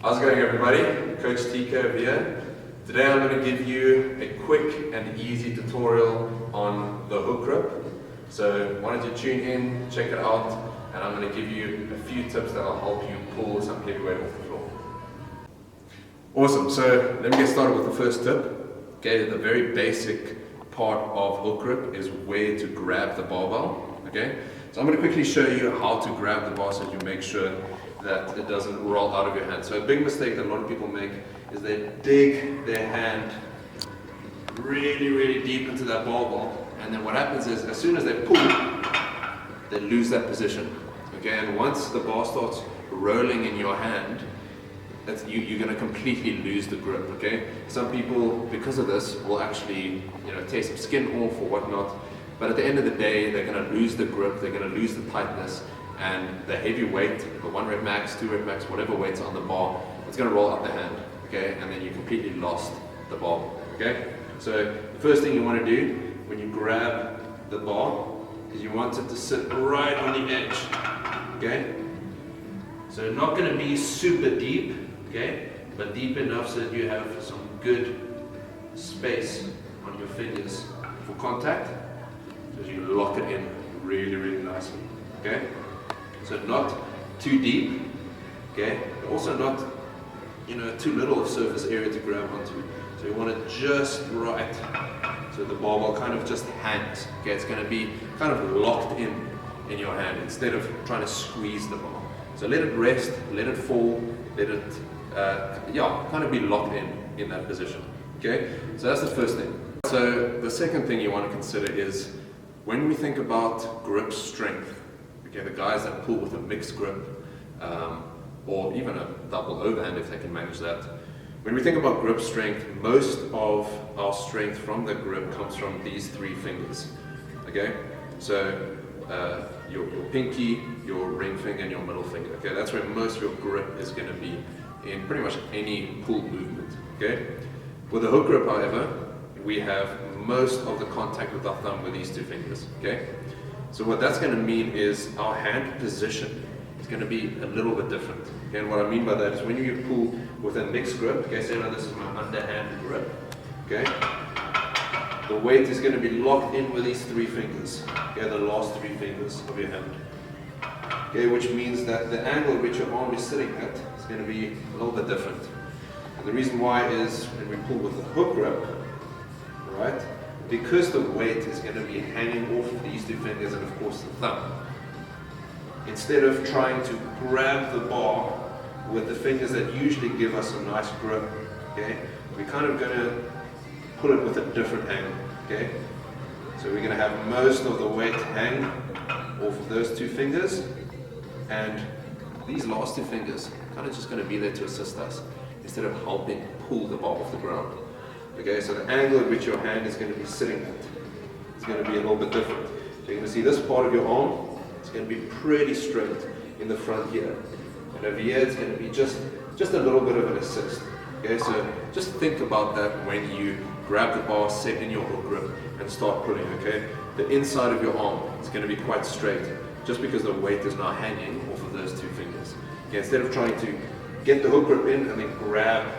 How's it going, everybody? Coach TK over here. Today I'm going to give you a quick and easy tutorial on the hook grip. So why don't you tune in, check it out, and I'm going to give you a few tips that will help you pull some heavy weight off the floor. Awesome, so let me get started with the first tip. Okay, the very basic part of hook grip is where to grab the barbell. Okay, so I'm going to quickly show you how to grab the bar so you make sure that it doesn't roll out of your hand. So a big mistake that a lot of people make is they dig their hand really deep into that barbell, and then what happens is as soon as they pull, they lose that position. Okay, and once the bar starts rolling in your hand, you're going to completely lose the grip. Okay, some people, because of this, will actually tear some skin off or whatnot, but at the end of the day, they're going to lose the grip, they're going to lose the tightness, and the heavy weight, the 1 rep max, 2 rep max, whatever weight's on the bar, it's going to roll out the hand. Okay, and then you completely lost the bar. Okay, so the first thing you want to do when you grab the bar is you want it to sit right on the edge. Okay, so not going to be super deep, okay, but deep enough so that you have some good space on your fingers for contact, so you lock it in really nicely. Okay, so not too deep, okay, but also not too little of surface area to grab onto. So you want it just right, so the barbell kind of just hangs. Okay, it's going to be kind of locked in your hand instead of trying to squeeze the bar. So let it rest, let it fall, let it kind of be locked in that position. Okay, so that's the first thing. So the second thing you want to consider is when we think about grip strength. Okay, the guys that pull with a mixed grip or even a double overhand if they can manage that. When we think about grip strength, most of our strength from the grip comes from these 3 fingers. Okay, so your pinky, your ring finger, and your middle finger. Okay, that's where most of your grip is going to be in pretty much any pull movement. Okay, with the hook grip, however, we have most of the contact with our thumb with these 2 fingers. Okay, so what that's going to mean is our hand position is going to be a little bit different. Okay, and what I mean by that is when you pull with a mixed grip, okay, say now this is my underhand grip, okay, the weight is going to be locked in with these 3 fingers, okay, the last 3 fingers of your hand, okay, which means that the angle at which your arm is sitting at is going to be a little bit different. And the reason why is when we pull with the hook grip, right, because the weight is going to be hanging off these 2 fingers and of course the thumb, instead of trying to grab the bar with the fingers that usually give us a nice grip, okay, we're kind of going to pull it with a different angle. Okay, so we're going to have most of the weight hang off of those 2 fingers, and these last 2 fingers kind of just going to be there to assist us instead of helping pull the bar off the ground. Okay, so the angle at which your hand is going to be sitting at is going to be a little bit different. So you're going to see this part of your arm, it's going to be pretty straight in the front here. And over here, it's going to be just a little bit of an assist. Okay, so just think about that when you grab the bar, set in your hook grip, and start pulling. Okay, the inside of your arm is going to be quite straight, just because the weight is now hanging off of those 2 fingers. Okay, instead of trying to get the hook grip in and then grab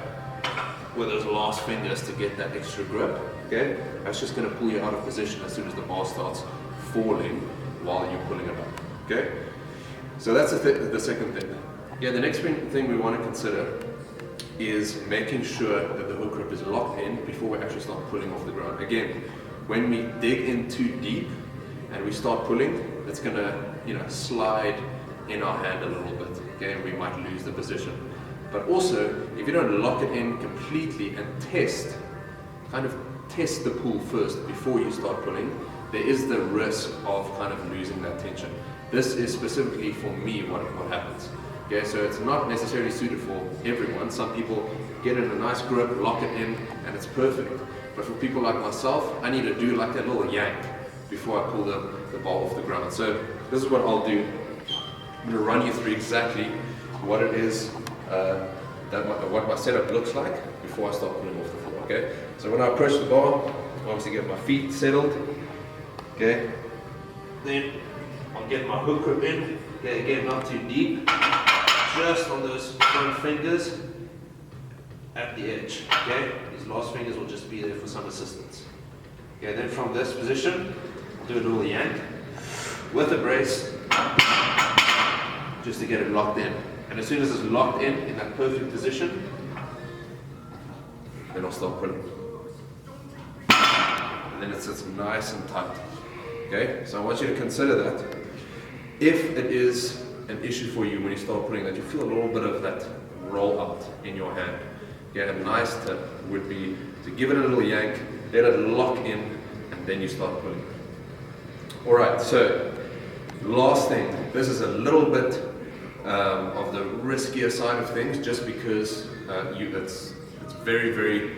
with those last fingers to get that extra grip, okay, that's just going to pull you out of position as soon as the bar starts falling while you're pulling it up. Okay, so that's the second thing. Yeah, the next thing we want to consider is making sure that the hook grip is locked in before we actually start pulling off the ground. Again, when we dig in too deep and we start pulling, it's going to slide in our hand a little bit. Okay, and we might lose the position. But also, if you don't lock it in completely and test the pull first before you start pulling, there is the risk of kind of losing that tension. This is specifically for me what happens. Okay, so it's not necessarily suited for everyone. Some people get in a nice grip, lock it in, and it's perfect. But for people like myself, I need to do like a little yank before I pull the ball off the ground. So this is what I'll do. I'm going to run you through exactly what it is, what my setup looks like before I start pulling off the floor. Okay, so when I approach the bar, I obviously get my feet settled. Okay, then I'll get my hook grip in. Okay, again, not too deep, just on those front fingers at the edge. Okay, these last fingers will just be there for some assistance. Okay, then from this position, do a little yank with a brace just to get it locked in. And as soon as it's locked in that perfect position, then I'll start pulling. And then it sits nice and tight. Okay, so I want you to consider that. If it is an issue for you when you start pulling, that you feel a little bit of that roll out in your hand. Okay, a nice tip would be to give it a little yank, let it lock in, and then you start pulling. Alright, so last thing, this is a little bit of the riskier side of things, just because it's very, very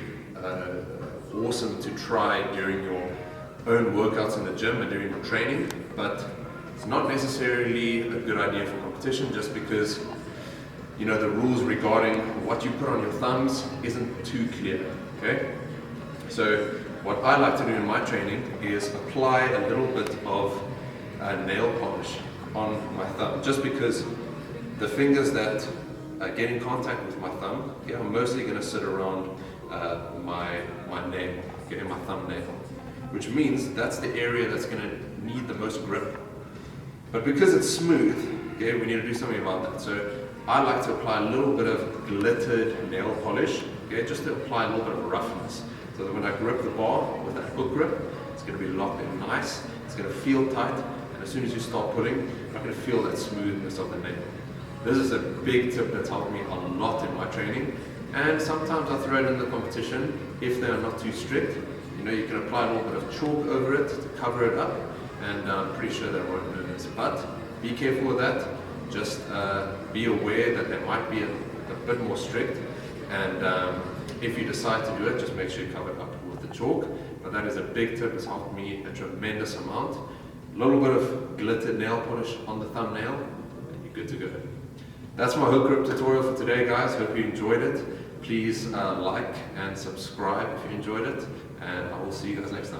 awesome to try during your own workouts in the gym and during your training, but it's not necessarily a good idea for competition, just because the rules regarding what you put on your thumbs isn't too clear. Okay, so what I like to do in my training is apply a little bit of nail polish on my thumb, just because the fingers that get in contact with my thumb, are mostly going to sit around my nail, my thumbnail, which means that's the area that's going to need the most grip. But because it's smooth, we need to do something about that. So I like to apply a little bit of glittered nail polish, just to apply a little bit of roughness, so that when I grip the bar with that hook grip, it's going to be locked in nice, it's going to feel tight, and as soon as you start pulling, you're not going to feel that smoothness of the nail. This is a big tip that's helped me a lot in my training, and sometimes I throw it in the competition if they are not too strict. You can apply a little bit of chalk over it to cover it up, and I'm pretty sure they won't notice. But be careful with that. Just be aware that they might be a bit more strict, and if you decide to do it, just make sure you cover it up with the chalk. But that is a big tip. It's helped me a tremendous amount. A little bit of glittered nail polish on the thumbnail, and you're good to go. That's my hook grip tutorial for today, guys. Hope you enjoyed it. Please like and subscribe if you enjoyed it, and I will see you guys next time.